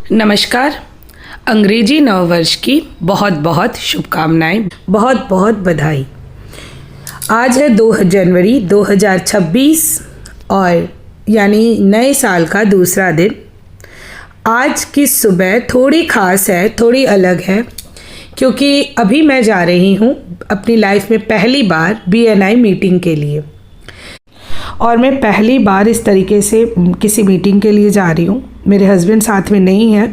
नमस्कार। अंग्रेजी नववर्ष की बहुत बहुत शुभकामनाएं, बहुत बहुत बधाई। आज है 2 जनवरी 2026 और यानी नए साल का दूसरा दिन। आज की सुबह थोड़ी ख़ास है, थोड़ी अलग है, क्योंकि अभी मैं जा रही हूँ अपनी लाइफ में पहली बार BNI मीटिंग के लिए। और मैं पहली बार इस तरीके से किसी मीटिंग के लिए जा रही हूँ। मेरे हस्बैंड साथ में नहीं है,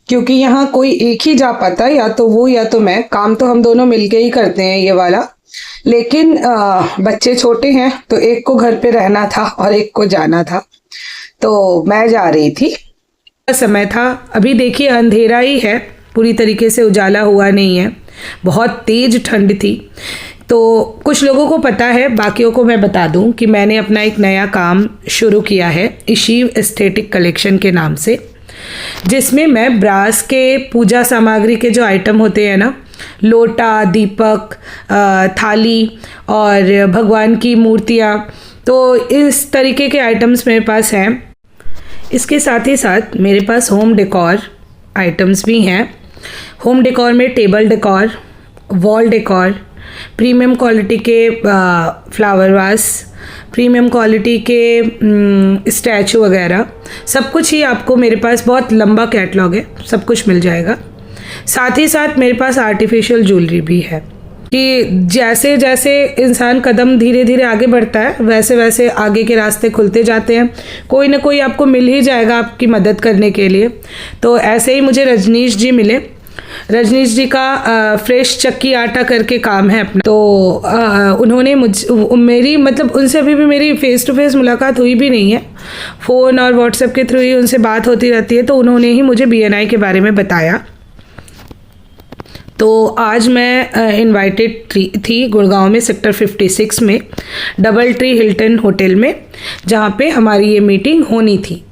क्योंकि यहाँ कोई एक ही जा पाता, या तो वो या तो मैं। काम तो हम दोनों मिलके ही करते हैं ये वाला, लेकिन बच्चे छोटे हैं तो एक को घर पे रहना था और एक को जाना था, तो मैं जा रही थी। समय था, अभी देखिए अंधेरा ही है, पूरी तरीके से उजाला हुआ नहीं है। बहुत तेज़ ठंड थी। तो कुछ लोगों को पता है, बाकियों को मैं बता दूं कि मैंने अपना एक नया काम शुरू किया है इशीव एस्थेटिक कलेक्शन के नाम से, जिसमें मैं ब्रास के पूजा सामग्री के जो आइटम होते हैं ना, लोटा, दीपक, थाली और भगवान की मूर्तियाँ, तो इस तरीके के आइटम्स मेरे पास हैं। इसके साथ ही साथ मेरे पास होम डेकोर आइटम्स भी हैं। होम डेकोर में table decor, wall decor, premium quality के फ्लावर वास, प्रीमियम क्वालिटी के स्टैचू वगैरह, सब कुछ ही आपको मेरे पास, बहुत लंबा कैटलॉग है, सब कुछ मिल जाएगा। साथ ही साथ मेरे पास आर्टिफिशियल ज्वेलरी भी है कि जैसे जैसे इंसान कदम धीरे धीरे आगे बढ़ता है, वैसे वैसे आगे के रास्ते खुलते जाते हैं। कोई ना कोई आपको मिल ही जाएगा आपकी मदद करने के लिए। तो ऐसे ही मुझे रजनीश जी मिले। रजनीश जी का फ्रेश चक्की आटा करके काम है अपना। तो उन्होंने मेरी मतलब उनसे अभी भी मेरी फेस टू फेस मुलाकात हुई भी नहीं है, फ़ोन और व्हाट्सएप के थ्रू ही उनसे बात होती रहती है। तो उन्होंने ही मुझे BNI के बारे में बताया। तो आज मैं इनवाइटेड थी गुड़गांव में सेक्टर 56 में डबल ट्री हिल्टन होटल में, जहाँ पे हमारी ये मीटिंग होनी थी।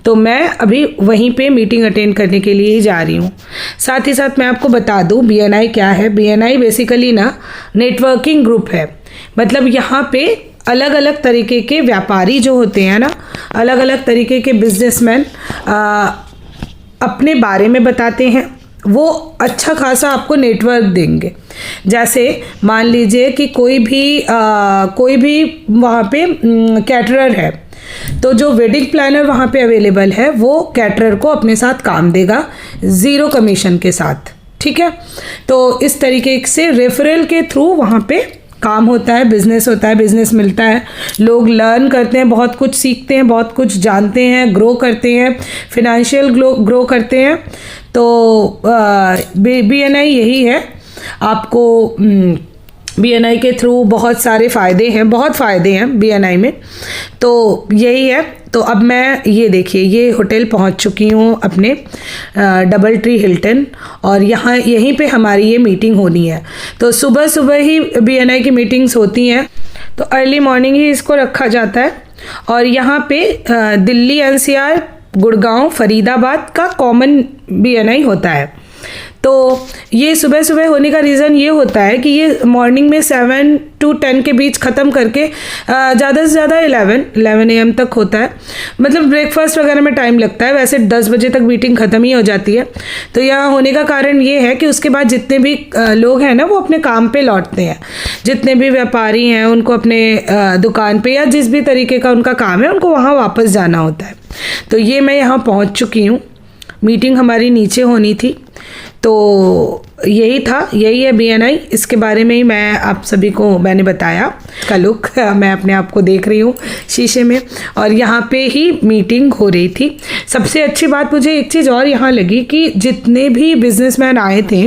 तो मैं अभी वहीं पे मीटिंग अटेंड करने के लिए ही जा रही हूँ। साथ ही साथ मैं आपको बता दूँ BNI क्या है। BNI बेसिकली ना नेटवर्किंग ग्रुप है। मतलब यहाँ पे अलग अलग तरीके के व्यापारी जो होते हैं ना, अलग अलग तरीके के बिजनेसमैन अपने बारे में बताते हैं। वो अच्छा खासा आपको नेटवर्क देंगे। जैसे मान लीजिए कि कोई भी वहाँ पे कैटरर है, तो जो वेडिंग प्लानर वहाँ पे अवेलेबल है, वो कैटरर को अपने साथ काम देगा 0 कमीशन के साथ। ठीक है। तो इस तरीके से रेफरल के थ्रू वहाँ पे काम होता है, बिजनेस होता है, बिजनेस मिलता है, लोग लर्न करते हैं, बहुत कुछ सीखते हैं, बहुत कुछ जानते हैं, ग्रो करते हैं, फिनेंशियल ग्रो करते हैं। तो BNI यही है। आपको BNI के थ्रू बहुत सारे फ़ायदे हैं, बहुत फ़ायदे हैं BNI में। तो यही है। तो अब मैं ये देखिए, ये होटल पहुंच चुकी हूँ अपने डबल ट्री हिल्टन, और यहाँ यहीं पे हमारी ये मीटिंग होनी है। तो सुबह सुबह ही BNI की मीटिंग्स होती हैं, तो अर्ली मॉर्निंग ही इसको रखा जाता है। और यहाँ पे दिल्ली NCR, गुड़गांव, फरीदाबाद का कॉमन BNI होता है। तो ये सुबह सुबह होने का रीज़न ये होता है कि ये मॉर्निंग में 7 to 10 के बीच ख़त्म करके ज़्यादा से ज़्यादा 11 AM तक होता है। मतलब ब्रेकफास्ट वगैरह में टाइम लगता है, वैसे 10 बजे तक मीटिंग ख़त्म ही हो जाती है। तो यहाँ होने का कारण ये है कि उसके बाद जितने भी लोग हैं ना, वो अपने काम पे लौटते हैं। जितने भी व्यापारी हैं, उनको अपने दुकान पे या जिस भी तरीके का उनका काम है, उनको वहाँ वापस जाना होता है। तो ये मैं यहाँ पहुँच चुकी हूँ। मीटिंग हमारी नीचे होनी थी। तो यही था, यही है BNI। इसके बारे में ही मैं आप सभी को मैंने बताया। का लुक मैं अपने आप को देख रही हूँ शीशे में, और यहाँ पे ही मीटिंग हो रही थी। सबसे अच्छी बात मुझे एक चीज़ और यहाँ लगी कि जितने भी बिजनेसमैन आए थे,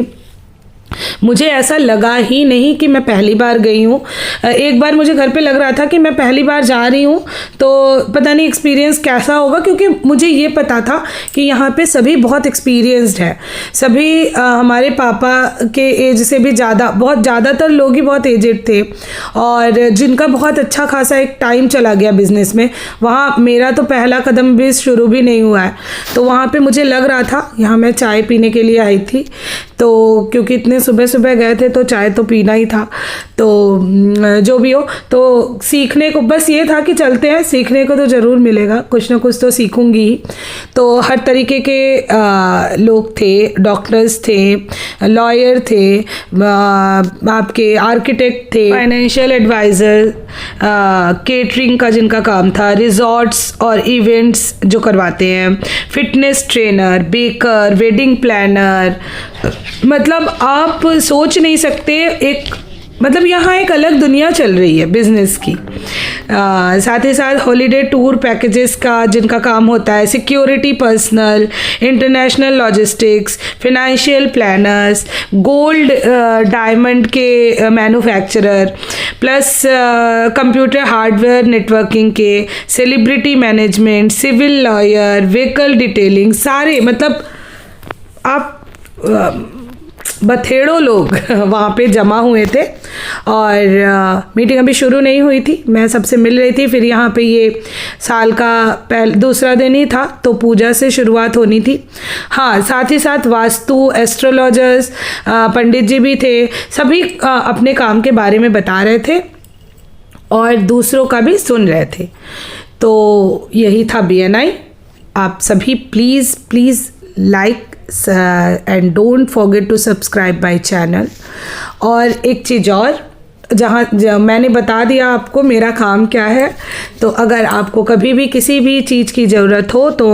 मुझे ऐसा लगा ही नहीं कि मैं पहली बार गई हूँ। एक बार मुझे घर पे लग रहा था कि मैं पहली बार जा रही हूँ, तो पता नहीं एक्सपीरियंस कैसा होगा, क्योंकि मुझे ये पता था कि यहाँ पे सभी बहुत एक्सपीरियंस्ड हैं। सभी हमारे पापा के एज से भी ज़्यादा, बहुत ज़्यादातर लोग ही बहुत एजेड थे, और जिनका बहुत अच्छा खासा एक टाइम चला गया बिज़नेस में। वहाँ मेरा तो पहला कदम भी शुरू भी नहीं हुआ है। तो वहाँ पर मुझे लग रहा था, यहाँ मैं चाय पीने के लिए आई थी, तो क्योंकि इतने सुबह सुबह गए थे तो चाय तो पीना ही था। तो जो भी हो, तो सीखने को बस ये था कि चलते हैं, सीखने को तो ज़रूर मिलेगा, कुछ ना कुछ तो सीखूंगी ही। तो हर तरीके के लोग थे, डॉक्टर्स थे, लॉयर थे, आपके आर्किटेक्ट थे, फाइनेंशियल एडवाइज़र, केटरिंग का जिनका काम था, रिजॉर्ट्स और इवेंट्स जो करवाते हैं, fitness trainer, baker, wedding planner, मतलब आप सोच नहीं सकते, एक मतलब यहाँ एक अलग दुनिया चल रही है बिजनेस की। साथ ही साथ हॉलीडे टूर पैकेजेस का जिनका काम होता है, security personal, international logistics, financial planners, gold diamond के manufacturer, plus computer hardware networking के, celebrity management, civil lawyer, vehicle detailing, सारे मतलब आप बथेड़ों लोग वहाँ पे जमा हुए थे। और मीटिंग अभी शुरू नहीं हुई थी, मैं सबसे मिल रही थी। फिर यहाँ पे ये साल का दूसरा दिन ही था, तो पूजा से शुरुआत होनी थी। हाँ, साथ ही साथ वास्तु, एस्ट्रोलॉजर्स, पंडित जी भी थे, सभी अपने काम के बारे में बता रहे थे और दूसरों का भी सुन रहे थे। तो यही था BNI। आप सभी please please like and don't forget to subscribe my channel. और एक चीज़ और, जहाँ मैंने बता दिया आपको मेरा काम क्या है, तो अगर आपको कभी भी किसी भी चीज़ की ज़रूरत हो तो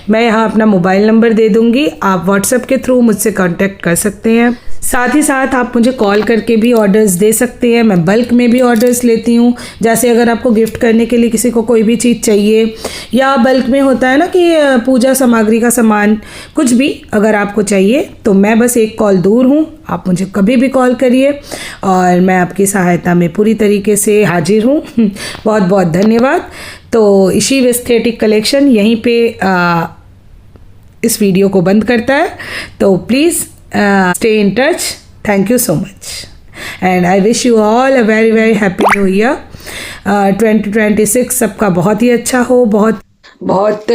मैं यहाँ अपना मोबाइल नंबर दे दूँगी, आप व्हाट्सएप के थ्रू मुझसे कांटेक्ट कर सकते हैं। साथ ही साथ आप मुझे कॉल करके भी ऑर्डर्स दे सकते हैं, मैं बल्क में भी ऑर्डर्स लेती हूँ। जैसे अगर आपको गिफ्ट करने के लिए किसी को कोई भी चीज़ चाहिए, या बल्क में होता है ना कि पूजा सामग्री का सामान कुछ भी अगर आपको चाहिए, तो मैं बस एक कॉल दूर हूँ, आप मुझे कभी भी कॉल करिए और मैं आपकी सहायता में पूरी तरीके से हाजिर हूँ। बहुत बहुत धन्यवाद। तो शिव एस्थेटिक कलेक्शन यहीं पे इस वीडियो को बंद करता है। तो please stay in touch. Thank you so much and I wish you all a very very happy new year। 2026 सबका बहुत ही अच्छा हो, बहुत बहुत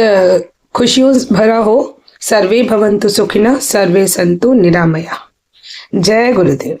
खुशियों भरा हो। सर्वे भवन्तु सुखिनः, सर्वे सन्तु निरामया। जय गुरुदेव।